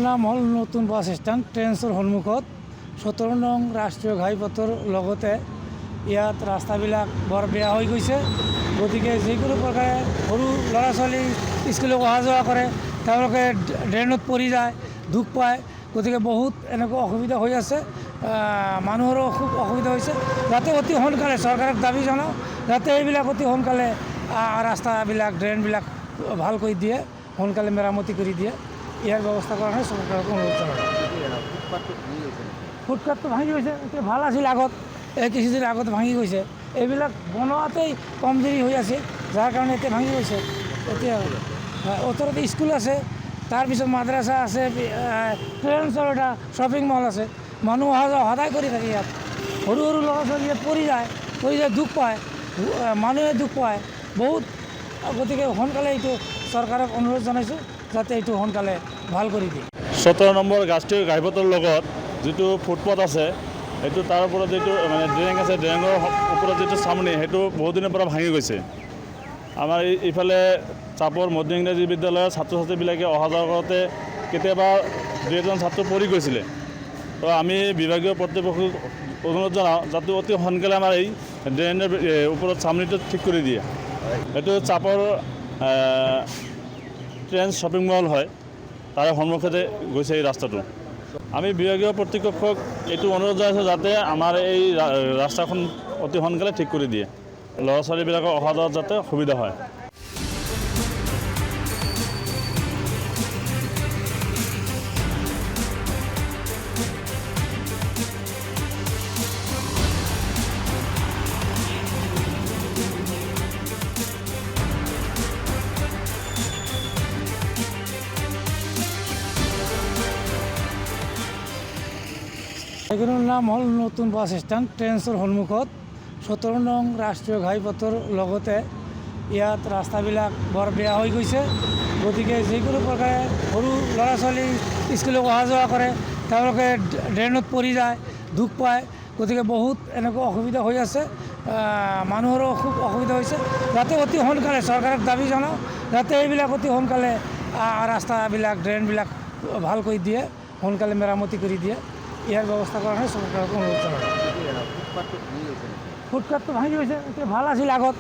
নাম হল নতুন bus stand ট্ৰেন্সৰ সন্মুখত 17 নং ৰাষ্ট্ৰীয় ঘাইপথৰ লগতে ইয়াত ৰাস্তাবিলাক বৰ বেয়া হৈ গৈছে। গতিকে যিকোনো প্ৰকাৰে সৰু ল'ৰা ছোৱালী স্কুললৈ অহা যোৱা কৰে, তেওঁলোকে ড্ৰেইনত পৰি যায়, দুখ পায়। গতিকে বহুত এনেকুৱা অসুবিধা হৈ আছে, মানুহৰো খুব অসুবিধা হৈছে। যাতে অতি সোনকালে চৰকাৰক দাবী জনাওঁ যাতে এইবিলাক অতি সোনকালে ৰাস্তাবিলাক ড্ৰেইনবিলাক ভাল কৰি দিয়ে, সোনকালে মেৰামতি কৰি দিয়ে। ইয়াৰ ব্যৱস্থা কৰা হয় চৰকাৰক অনুৰোধ জনাওঁ। ফুটপাথটো ভাঙি গৈছে, এতিয়া ভাল আছিল আগত, কিছুদিন আগত ভাঙি গৈছে। এইবিলাক বনোৱাতেই কমজুৰি হৈ আছে, যাৰ কাৰণে এতিয়া ভাঙি গৈছে। এতিয়া ওচৰতে স্কুল আছে, তাৰপিছত মাদ্ৰাছা আছে, ট্ৰেন্সৰ এটা শ্বপিং মল আছে। মানুহ অহা যোৱা সদায় কৰি থাকে ইয়াত। সৰু সৰু ল'ৰা ছোৱালী ইয়াত পৰি যায় দুখ পায়, মানুহে দুখ পায় বহুত। গতিকে সোনকালে এইটো চৰকাৰক অনুৰোধ জনাইছোঁ যাতে এইটো সোনকালে ভাল কৰি দিয়ে। 17 নম্বৰ ৰাষ্ট্ৰীয় ঘাইপথৰ লগত যিটো ফুটপাথ আছে, সেইটো তাৰ ওপৰত যিটো মানে ড্ৰেইন আছে, ড্ৰেইনৰ ওপৰত যিটো চামনি, সেইটো বহুত দিনৰ পৰা ভাঙি গৈছে। আমাৰ ইফালে চাপৰ মধ্য ইংৰাজী বিদ্যালয়ৰ ছাত্ৰ ছাত্ৰীবিলাকে অহা যোৱা কৰোঁতে কেতিয়াবা দুই এজন ছাত্ৰ পৰি গৈছিলে। তো আমি বিভাগীয় কৰ্তৃপক্ষক অনুৰোধ জনাওঁ যাতে অতি সোনকালে আমাৰ এই ড্ৰেইনৰ ওপৰত চামনিটো ঠিক কৰি দিয়ে। এইটো চাপৰ ট্ৰেন্স শ্বপিং মল হয়, তাৰে সন্মুখতে গৈছে এই ৰাস্তাটো। আমি বিভাগীয় কৰ্তৃপক্ষক এইটো অনুৰোধ জনাইছোঁ যাতে আমাৰ এই ৰাস্তাখন অতি সোনকালে ঠিক কৰি দিয়ে, ল'ৰা ছোৱালীবিলাকৰ অহা যোৱাত যাতে সুবিধা হয়। এইখনৰ নাম হ'ল নতুন বাছ ষ্টেণ্ড ট্ৰেন্সৰ সন্মুখত 17 নং ৰাষ্ট্ৰীয় ঘাইপথৰ লগতে ইয়াত ৰাস্তাবিলাক বৰ বেয়া হৈ গৈছে। গতিকে যিকোনো প্ৰকাৰে সৰু ল'ৰা ছোৱালী স্কুললৈ অহা যোৱা কৰে, তেওঁলোকে ড্ৰেইনত পৰি যায়, দুখ পায়। গতিকে বহুত এনেকুৱা অসুবিধা হৈ আছে, মানুহৰো খুব অসুবিধা হৈছে। যাতে অতি সোনকালে চৰকাৰক দাবী জনাওঁ যাতে এইবিলাক অতি সোনকালে ৰাস্তাবিলাক ড্ৰেইনবিলাক ভাল কৰি দিয়ে, সোনকালে মেৰামতি কৰি দিয়ে। ইয়াৰ ব্যৱস্থা কৰা হয় চৰকাৰক অনুৰোধ জনাওঁ। ফুটপাথটো ভাঙি গৈছে, এতিয়া ভাল আছিল আগত,